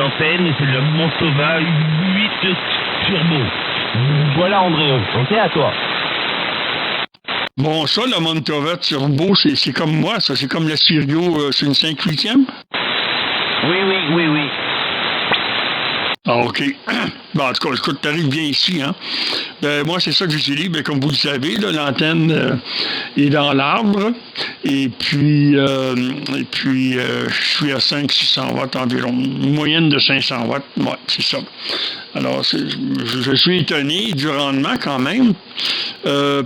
l'antenne, c'est le Montova 8 Turbo. Voilà André, ok, à toi. Bon, ça, la Montova Turbo, c'est comme moi, ça. C'est comme la Sirio, c'est une 5/8e? Oui. Ah, OK. Bon, en tout cas, écoute, t'arrives bien ici, hein. Moi, c'est ça que j'utilise. Comme vous le savez, là, l'antenne est dans l'arbre. Et puis, je suis à 500-600 watts environ. Une moyenne de 500 watts. Ouais, c'est ça. Alors, je suis étonné du rendement quand même.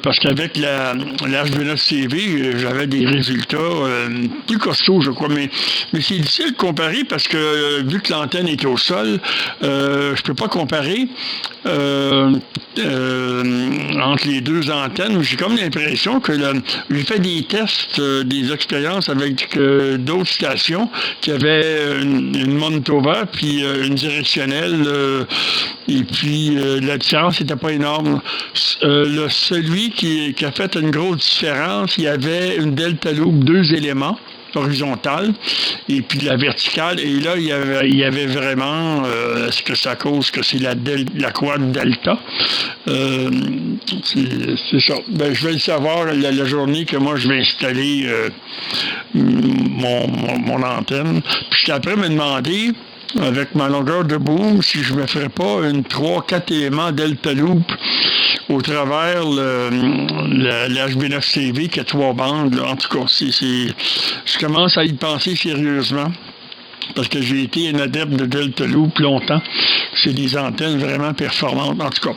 Parce qu'avec la HB9CV, j'avais des résultats plus costauds, je crois. Mais c'est difficile de comparer parce que vu que l'antenne est au sol, je peux pas comparer entre les deux antennes. J'ai comme l'impression que j'ai fait des tests, des expériences avec d'autres stations qui avaient une Montova puis une directionnelle et puis la différence n'était pas énorme. Celui qui a fait une grosse différence, il y avait une Delta Loop, 2 éléments horizontale et puis la verticale, et là il y avait vraiment est-ce que ça cause que c'est la quad delta, c'est ça. Je vais le savoir la journée que moi je vais installer mon antenne. Puis j'étais après me demander avec ma longueur de boom si je me ferais pas une 3-4 éléments delta loop au travers l'HB9CV qui a 3 bandes. Là. En tout cas, je commence à y penser sérieusement parce que j'ai été un adepte de Delta Loop longtemps. C'est des antennes vraiment performantes. En tout cas,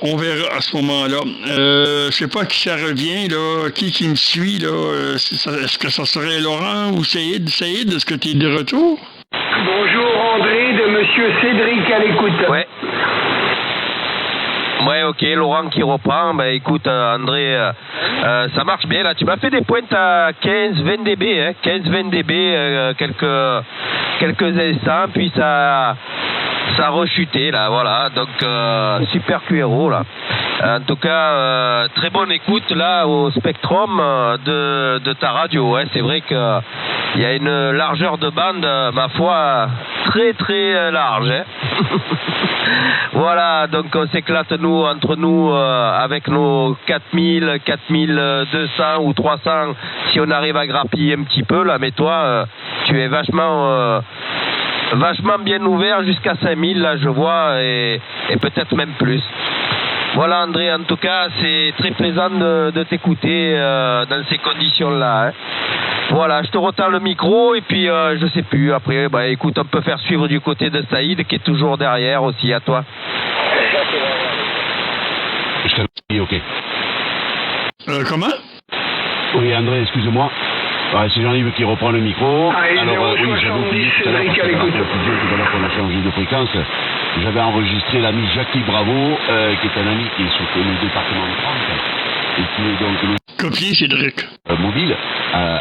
on verra à ce moment-là. Je sais pas à qui ça revient, là, qui me suit. Là. Est-ce que ça serait Laurent ou Saïd? Saïd, est-ce que tu es de retour? Bonjour André, de Monsieur Cédric à l'écoute. Ouais, ok, Laurent qui reprend. Écoute, André, ça marche bien là. Tu m'as fait des pointes à 15-20 dB, hein, 15-20 dB, quelques instants, puis ça a rechuté là, voilà. Donc super QRO là. En tout cas, très bonne écoute là au Spectrum de ta radio. Hein. C'est vrai que il y a une largeur de bande, ma foi, très très large. Hein. Voilà, donc on s'éclate entre nous avec nos 4000, 4200 ou 300 si on arrive à grappiller un petit peu là. Mais toi, tu es vachement bien ouvert jusqu'à 5000 là, je vois, et peut-être même plus. Voilà André, en tout cas c'est très plaisant de t'écouter dans ces conditions-là. Hein. Voilà, je te retends le micro et puis je sais plus, après écoute, on peut faire suivre du côté de Saïd qui est toujours derrière aussi, à toi. Je t'ai ok. Comment? Oui André, excuse-moi. C'est Jean-Yves qui reprend le micro. Alors oui, j'avais oublié tout à l'heure, parce que qu'on a changé de fréquence. J'avais enregistré l'ami Jackie Bravo, qui est un ami qui est sur le département de 30, et qui est donc le copier Cédric. Mobile,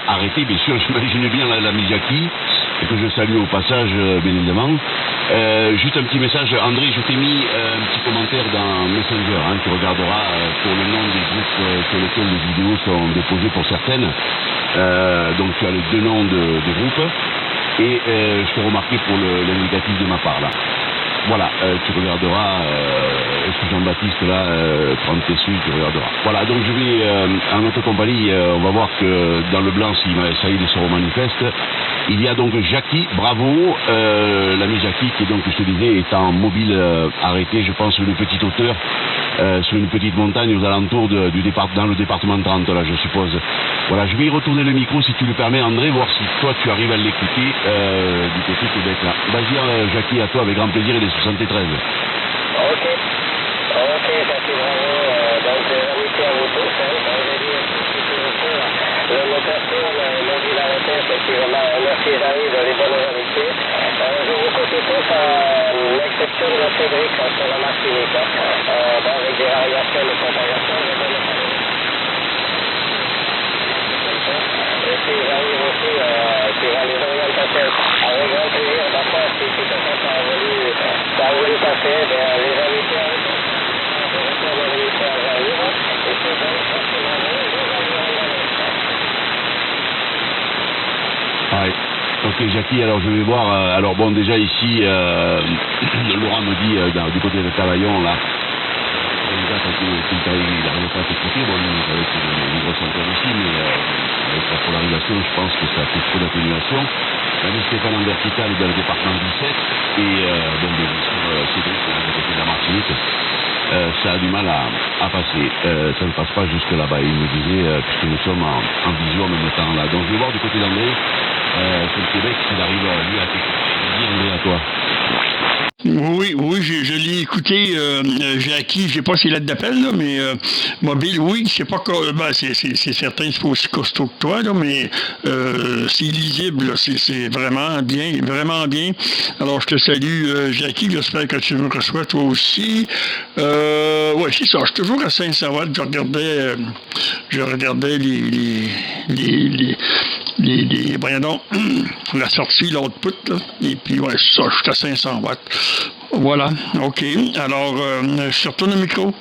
arrêté, bien sûr, j'imagine bien l'ami Jackie, et que je salue au passage, bien évidemment. Juste un petit message, André, je t'ai mis un petit commentaire dans Messenger, hein, tu regarderas pour le nom des groupes sur lesquels les vidéos sont déposées pour certaines. Donc tu as les 2 noms de groupes, et je t'ai remarqué pour l'indicatif de ma part là. Voilà, tu regarderas, Jean-Baptiste là, prendre tes suites, tu regarderas. Voilà, donc je vais en notre compagnie, on va voir que dans le blanc, si Saïd se remanifeste, il y a donc Jackie Bravo, l'ami Jackie qui donc, je te disais, est en mobile arrêté, je pense, sur une petite hauteur, sur une petite montagne aux alentours dans le département de 30 là, je suppose. Voilà, je vais y retourner le micro si tu le permets, André, voir si toi tu arrives à l'écouter du côté de Québec là. Vas-y Jackie, à toi, avec grand plaisir, il est 73. Ok, Jackie Bravo, donc amitié à vous tous, hein, comme j'ai dit un petit peu le moteur mobile arrêté, effectivement, merci Jean-Yves de les bonnes amitiés. Je vous conseille tous l'exception de Cédric sur la Martinique, avec des variations de propagation, de bonnes familles. Et puis Jean-Yves aussi, qui va les orientations avec grand plaisir, d'accord, si tout à fait ça a voulu passer, les amitiés avec eux. Je retourne l'amitié à Jean-Yves, et puis Ouais. Ok Jackie, alors je vais voir. Alors bon, déjà ici, Laurent me dit du côté de Cavaillon, là, il n'arrive pas à s'écouter, bon, avec une grosse antenne aussi, mais avec la polarisation, je pense que ça fait trop d'atténuation. La liste Stéphane en vertical dans le département 17, et bon, bien sûr, Cédric, du côté de la Martinique, ça a du mal à passer. Ça ne passe pas jusque là-bas. Il me disait, puisque nous sommes en vision en même temps là. Donc je vais voir du côté d'André, c'est le Québec, s'il arrive lui à t'écouter. Dis André, à toi. Oui, je l'ai écouté, Jackie, je sais pas ses lettres d'appel, là, mais mobile, oui, c'est pas c'est certain, c'est pas aussi costaud que toi, là, mais c'est lisible, là, c'est vraiment bien. Alors je te salue, Jackie, j'espère que tu me reçois toi aussi. Ouais, c'est ça, je suis toujours à Saint-Savate, je regardais voyons donc, la sortie, l'output, là, et puis ouais, c'est ça, je suis à 500 watts. Voilà, OK. Alors, je retourne au micro.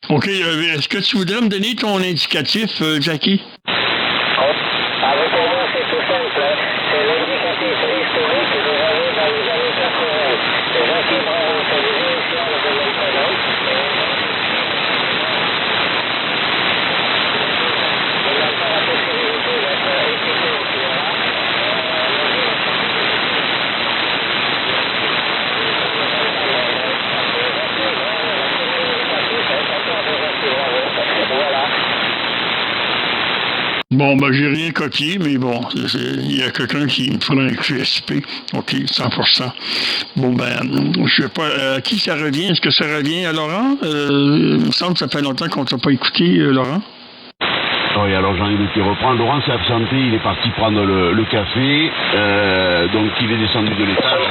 OK, est-ce que tu voudrais me donner ton indicatif, Jackie? Avec moi, c'est tout simple. C'est l'indicatif historique que vous avez dans les années 80. C'est Jackie Bravo, c'est les initiales de mon prénom. On n'a pas la possibilité d'être équipé ici et là. Voilà. Bon, ben, j'ai rien copié, mais bon, il y a quelqu'un qui me fera un QSP. OK, 100%. Bon, ben, je sais pas, à qui ça revient? Est-ce que ça revient à Laurent? Il me semble que ça fait longtemps qu'on ne t'a pas écouté, Laurent. Oui, alors Jean-Yves qui reprend. Laurent s'est absenté, il est parti prendre le café. Donc il est descendu de l'étage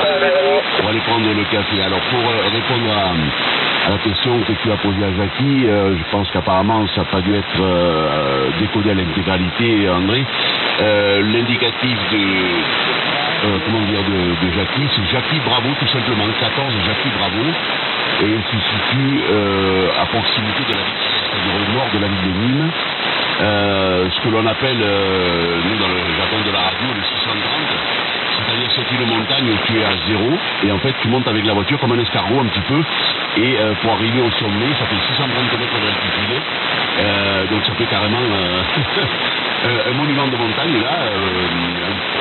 pour aller prendre le café. Alors pour répondre à la question que tu as posée à Jackie, je pense qu'apparemment ça n'a pas dû être décodé à l'intégralité, André. L'indicatif de Jackie, c'est Jackie Bravo tout simplement, 14 Jackie Bravo, et il se situe à proximité de la ville, c'est-à-dire au nord de la ville de Nîmes. Ce que l'on appelle, nous dans le jargon de la radio, le 630, c'est-à-dire c'est une montagne où tu es à zéro, et en fait tu montes avec la voiture comme un escargot un petit peu, et pour arriver au sommet, ça fait 630 mètres d'altitude, donc ça fait carrément un monument de montagne là,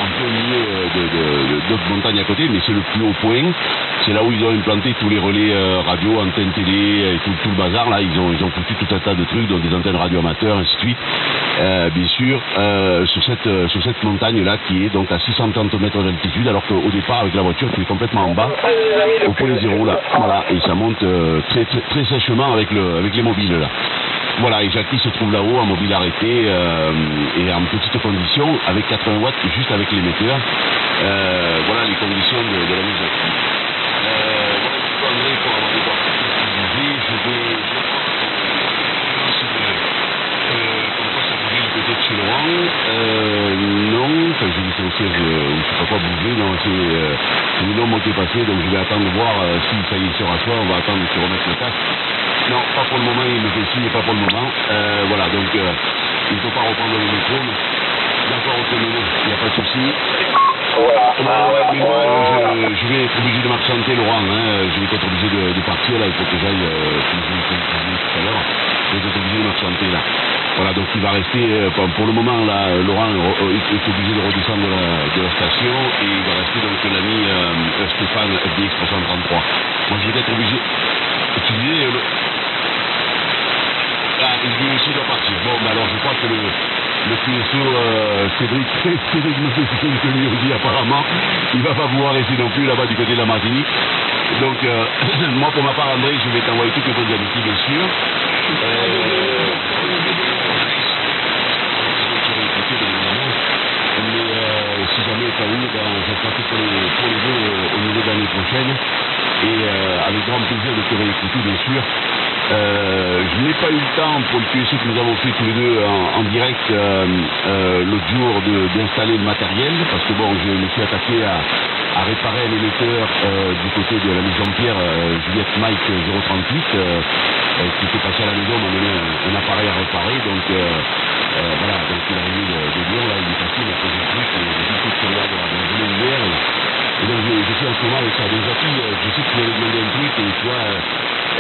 en plein milieu d'autres montagnes à côté, mais c'est le plus haut point. C'est là où ils ont implanté tous les relais radio, antennes télé, et tout le bazar. Là, ils ont foutu tout un tas de trucs, donc des antennes radio amateurs, ainsi de suite. Bien sûr, sur cette montagne-là, qui est donc à 630 mètres d'altitude, alors qu'au départ, avec la voiture, tu es complètement en bas, au point zéro, là. Voilà, et ça monte très, très, très sèchement avec les mobiles, là. Voilà, et Jackie se trouve là-haut, en mobile arrêté, et en petite condition, avec 80 watts, juste avec l'émetteur. Voilà les conditions de la mise Jackie. Voilà, André, pour avoir des parties utilisées, je vais comme quoi ça bougeait du côté de chez Laurent. Non, enfin, j'ai vu au siège, je ne sais pas quoi bouger, non, c'est une norme qui est passée, donc je vais attendre de voir si ça y est se rassoit, on va attendre de se remettre le casque. Non, pas pour le moment, il me fait signe, pas pour le moment. Voilà, donc il ne faut pas reprendre le micro, mais d'accord, ok, il n'y a pas de souci. Mais moi, je vais être obligé de m'absenter, Laurent, hein. Je vais être obligé de partir, là, il faut que j'aille, comme je vous tout à l'heure, je vais être obligé de m'absenter, là. Voilà, donc il va rester, pour le moment, là, Laurent est obligé de redescendre de la station, et il va rester donc l'ami Stéphane FDX 333. Moi, je vais être obligé. Tu disais, DSU doit partir. Bon, ben alors je crois que le QSO Cédric me fait signe que lui aussi apparemment, il va pas pouvoir rester non plus là-bas du côté de la Martinique. Donc moi pour ma part André, je vais t'envoyer toutes les bonnes amitiés bien sûr. Mais si jamais pas eu, je ferai tout pour les jeux au niveau de l'année prochaine. Et avec grand plaisir de te réécouter bien sûr. Je n'ai pas eu le temps pour le QSO que nous avons fait tous les deux en direct l'autre jour d'installer le matériel parce que bon, je me suis attaqué à réparer un émetteur du côté de la maison Pierre Juliette Mike 038 qui était passé à la maison, m'a donné un appareil à réparer, donc voilà, donc il est arrivé de Lyon, là il est passé, il a posé le truc, j'ai tout de suite de la journée d'hier et donc je suis en ce moment avec ça. Donc Jackie, je sais que tu m'avais demandé un truc et tu vois,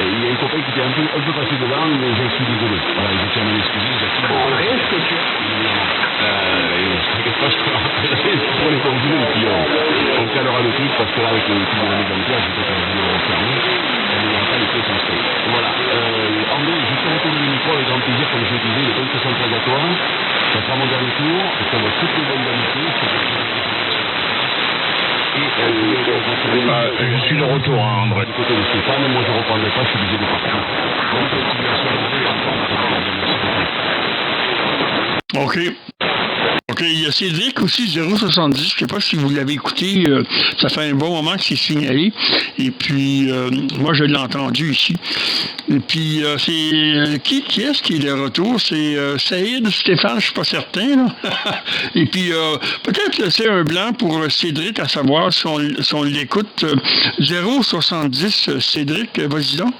il y a un copain qui était un peu passé devant, mais je suis désolé. Voilà, je tiens à m'en excuser, Jackie. André, est-ce que tu... T'inquiète pas, je te rappellerai pour les conviés et puis on calera le truc parce que là avec le truc de la mise en place, je peux faire le fermer. On n'aura pas les pieds sans steak. Voilà. André, je te retourne le micro avec grand plaisir, comme je le disais, le 23 à toi. Ça sera mon dernier tour. Je t'envoie toutes les bonnes amitiés. Je suis de retour, hein, André. Du côté de Stéphane, moi je ne reprendrai pas, je suis obligé de partir. OK. OK, il y a Cédric aussi, 070, je ne sais pas si vous l'avez écouté, ça fait un bon moment que c'est signalé, et puis moi je l'ai entendu ici. Et puis c'est qui est-ce qui est de retour? C'est Saïd, Stéphane, je ne suis pas certain, là. Et puis peut-être laisser un blanc pour Cédric, à savoir si on l'écoute. 070, Cédric, vas-y donc.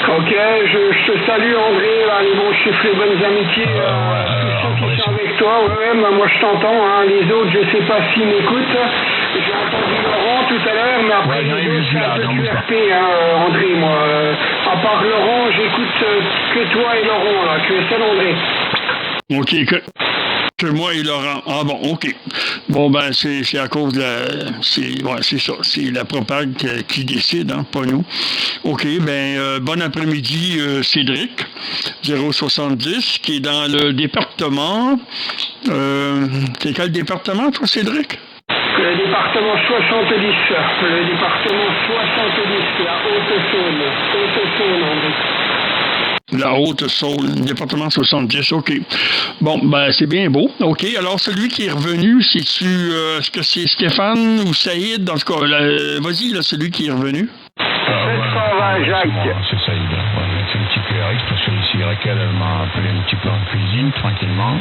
Ok, je te salue André, là, les bons chiffres, les bonnes amitiés, tous ceux qui sont avec toi, ouais, moi je t'entends, hein, les autres je sais pas s'ils m'écoutent, j'ai entendu Laurent tout à l'heure, mais après c'est un peu du RP, hein, André, moi, à part Laurent, j'écoute que toi et Laurent, là, tu es seul André. OK, que moi et Laurent. Ah bon, OK. Bon, ben, c'est à cause de la... c'est ça. C'est la propague qui décide, hein, pas nous. OK, ben, bon après-midi, Cédric, 070, qui est dans le département... c'est quel département, toi, Cédric? Le département 70. Le département 70, la Haute-Saône. Haute-Saône, André. La Haute-Saône, département 70, OK. Bon, ben, c'est bien beau. OK, alors celui qui est revenu, c'est-tu, est-ce que c'est Stéphane ou Saïd? Dans ce cas, vas-y, là, celui qui est revenu. Jacques. C'est Saïd. Ouais, j'ai fait un petit QRX parce que ici, Raquel, elle m'a appelé un petit peu en cuisine, tranquillement.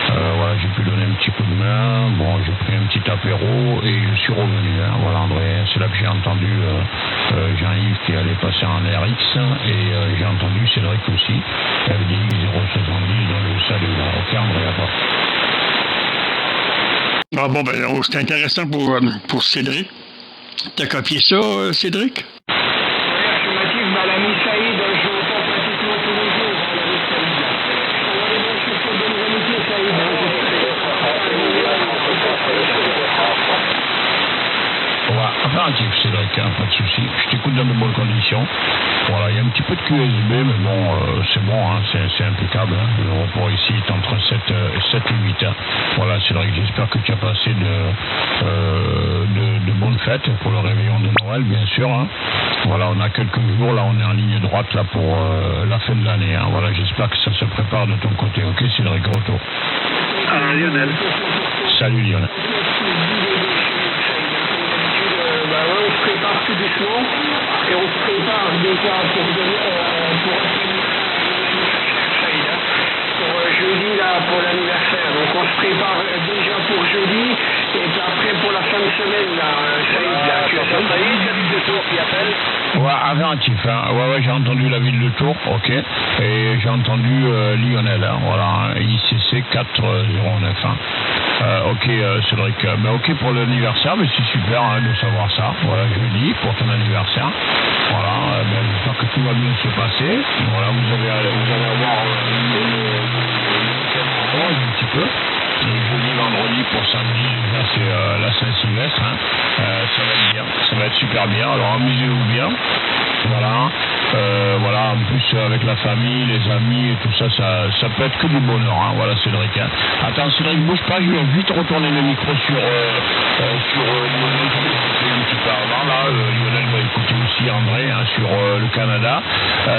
Voilà, j'ai pu donner un petit coup de main. Bon, j'ai pris un petit apéro et je suis revenu. Hein. Voilà, André, c'est là que j'ai entendu Jean-Yves qui allait passer en RX et j'ai entendu Cédric aussi. Elle dit 070, donc je salue. OK, André, à part. Ah bon, ben, c'est intéressant pour Cédric. T'as copié ça, Cédric? L'ami Saïd, je l'entends pratiquement tous les jours, l'ami Saïd. On va les bons chiffres, bonnes amitiés, Saïd. Ouais, affirmatif, Cédric, hein, pas de souci. Je t'écoute dans de bonnes conditions. Voilà, il y a un petit peu de QSB, mais bon, c'est bon, hein, c'est impeccable. Hein. Le report ici est entre 7 et 8. Hein. Voilà, Cédric, j'espère que tu as passé de bonnes fêtes pour le réveillon de Noël, bien sûr. Hein. Voilà, on a quelques jours, là, on est en ligne droite là pour la fin de l'année. Hein. Voilà, j'espère que ça se prépare de ton côté. OK, Cédric, retour. Lionel. Salut, Lionel. On se prépare tout doucement et on se prépare déjà pour jeudi là pour l'anniversaire. Donc on se prépare déjà pour jeudi et puis après pour la fin de semaine là, Saïd là. Tu as Saïd, la ville de Tours qui appelle? Ouais, affirmatif, hein. Ouais, j'ai entendu la ville de Tours, OK. Et j'ai entendu Lionel, hein, voilà, hein, ICC 409. Hein. OK, Cédric, mais OK pour l'anniversaire, mais c'est super hein, de savoir ça. Voilà, jeudi pour ton anniversaire. Voilà, ben, j'espère que tout va bien se passer. Voilà, vous allez avoir un petit peu. Jeudi, vendredi pour samedi, déjà c'est la Saint-Sylvestre. Hein. Ça va être bien, ça va être super bien. Alors amusez-vous bien. Voilà. Voilà, en plus avec la famille, les amis et tout ça, ça peut être que du bonheur, hein. Voilà Cédric. Hein. Attends Cédric, bouge pas, je vais vite retourner le micro sur Lionel, je vais écouter un petit peu avant, là, Lionel va écouter aussi André, hein, sur le Canada.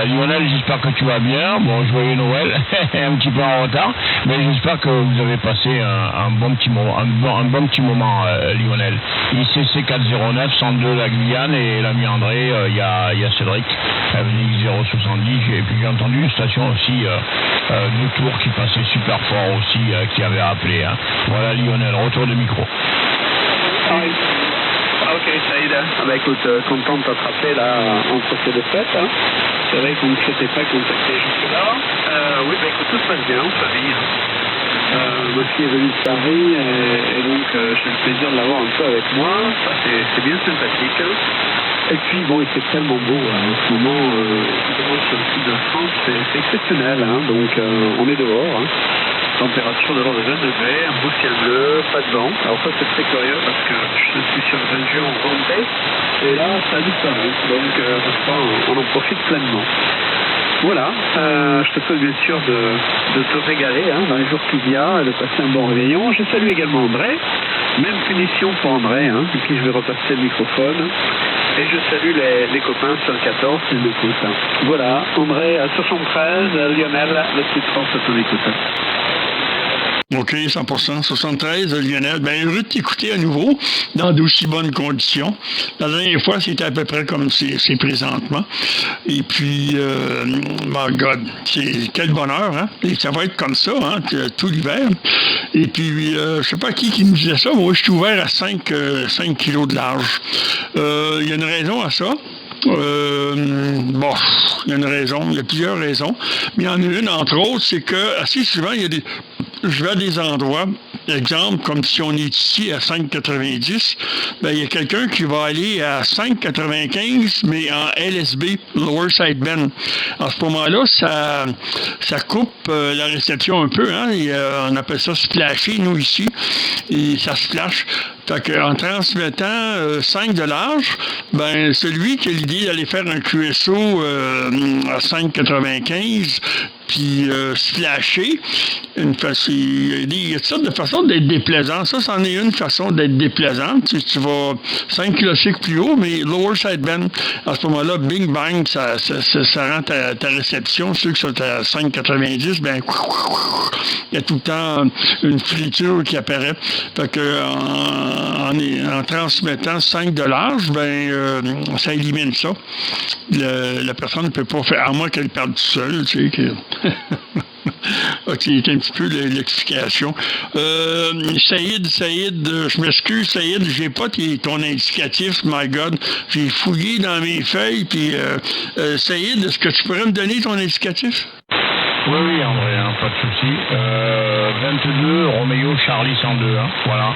Lionel, j'espère que tu vas bien, bon, joyeux Noël, un petit peu en retard, mais j'espère que vous avez passé un bon petit moment, un bon petit moment, Lionel. ICC 409, 102 la Guyane, et l'ami André, il y a Cédric, Avenue 070, et puis j'ai entendu une station aussi de Tours qui passait super fort aussi, qui avait appelé. Hein. Voilà Lionel, retour de micro. Ok, Saïd. Bah écoute, content de t'attraper là entre ces deux fêtes. Hein. C'est vrai qu'on ne s'était pas contacté jusque-là. Oui, bah écoute, tout se passe bien, famille. Ma fille est venue de Paris et donc j'ai le plaisir de l'avoir un peu avec moi. Ça, c'est bien sympathique. Et puis bon, il fait tellement beau hein. En ce moment, évidemment sur le sud de la France, c'est exceptionnel. Hein. Donc on est dehors. Hein. Température de l'ordre de 20 degrés, un beau ciel bleu, pas de vent. Alors ça c'est très curieux parce que je suis sur une région ventée et là ça a disparu. Donc on en profite pleinement. Voilà, je te souhaite bien sûr de te régaler hein, dans les jours qui viennent et de passer un bon réveillon. Je salue également André, même punition pour André, hein, à qui je vais repasser le microphone. Et je salue les copains sur le 14 qui m'écoutent. Voilà, André à 73, Lionel, le sud France à ton écoute. OK, 100%, 73, Lionel. Ben, heureux de t'écouter à nouveau, dans d'aussi bonnes conditions. La dernière fois, c'était à peu près comme c'est présentement. Et puis, my God, c'est quel bonheur, hein? Et ça va être comme ça, hein, tout l'hiver. Et puis, je sais pas qui nous disait ça, moi, je suis ouvert à 5 kilos de large. Il y a une raison à ça. Bon, il y a une raison, il y a plusieurs raisons, mais il y en a une, entre autres, c'est que assez souvent, je vais à des endroits, exemple, comme si on est ici à 5,90, ben, il y a quelqu'un qui va aller à 5,95, mais en LSB, Lower Side Bend. À ce moment-là, ça coupe la réception un peu, hein, et, on appelle ça splasher, nous, ici, et ça splash. En transmettant 5 de large, ben, celui qui a l'idée d'aller faire un QSO à 5,95, puis splasher, il y a toutes sortes de façons d'être déplaisant. Ça, c'en est une façon d'être déplaisant. Tu vas 5 kg plus haut, mais lower side bend, à ce moment-là, bing bang, ça rend ta réception. Ceux qui sont à 5,90, ben, il y a tout le temps une friture qui apparaît. Fait que, en transmettant 5 de large, ben, ça élimine ça. La personne ne peut pas faire, à moins qu'elle perde tout seul, tu sais. OK, c'est un petit peu l'explication. Saïd, je m'excuse, Saïd, j'ai pas ton indicatif, my God. J'ai fouillé dans mes feuilles, puis Saïd, est-ce que tu pourrais me donner ton indicatif? Oui, André, hein, pas de souci. 22, Roméo, Charlie 102, hein, voilà.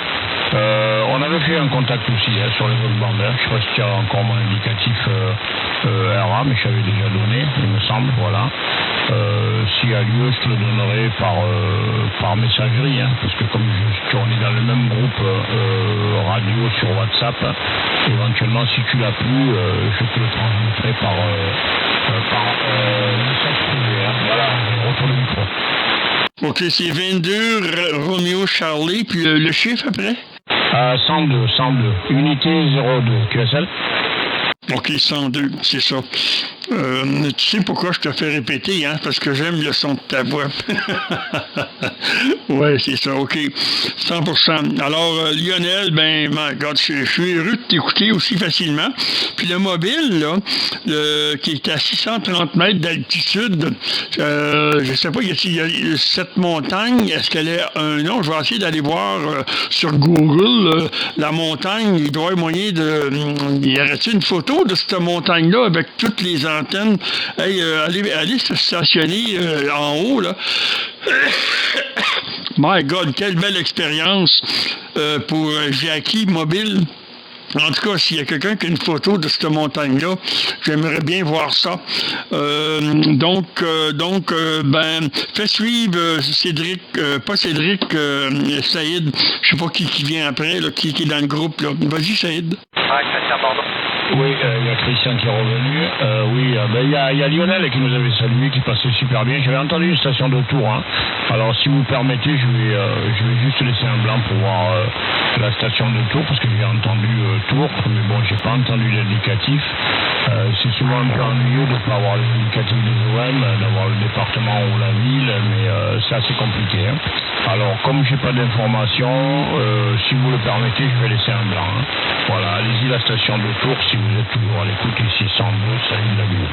On avait fait un contact aussi hein, sur les autres bandes. Je sais pas si tu as encore mon indicatif RA, mais je t'avais déjà donné, il me semble, voilà. S'il y a lieu, je te le donnerai par messagerie, hein, parce que comme on est dans le même groupe radio sur WhatsApp, éventuellement, si tu l'as plus, je te le transmettrai par message privé. Hein. Voilà, je retourne le micro. OK, c'est 22, Roméo, Charlie, puis le chiffre après? 102, unité 02, QSL. OK, 102, c'est ça. Tu sais pourquoi je te fais répéter, hein? Parce que j'aime le son de ta voix. Ouais, c'est ça, OK. 100%. Alors, Lionel, ben, my God, je suis heureux de t'écouter aussi facilement. Puis le mobile, là, qui est à 630 mètres d'altitude, je sais pas, y a cette montagne, est-ce qu'elle a un nom? Je vais essayer d'aller voir sur Google la montagne. Il doit y avoir moyen y aurait-il une photo de cette montagne-là avec toutes les antennes? Hey, allez se stationner en haut, là. My God, quelle belle expérience pour Jackie Mobile. En tout cas, s'il y a quelqu'un qui a une photo de cette montagne-là, j'aimerais bien voir ça. Donc, fais suivre Cédric, pas Cédric, Saïd, je sais pas qui vient après, là, qui est dans le groupe, là. Vas-y, Saïd. Ouais, Christian Bordeaux. Oui, il y a Christian qui est revenu. Oui, il y a Lionel qui nous avait salué, qui passait super bien. J'avais entendu une station de Tours. Hein. Alors, si vous permettez, je vais juste laisser un blanc pour voir la station de Tours, parce que j'ai entendu Tours, mais bon, j'ai pas entendu l'indicatif. C'est souvent un peu ennuyeux de ne pas avoir les indicatifs des OM, d'avoir le département ou la ville, mais c'est assez compliqué. Hein. Alors, comme j'ai pas d'informations, si vous le permettez, je vais laisser un blanc. Hein. Voilà, allez-y, la station de Tours, si vous êtes toujours à l'écoute, ici 102, salut de la ville.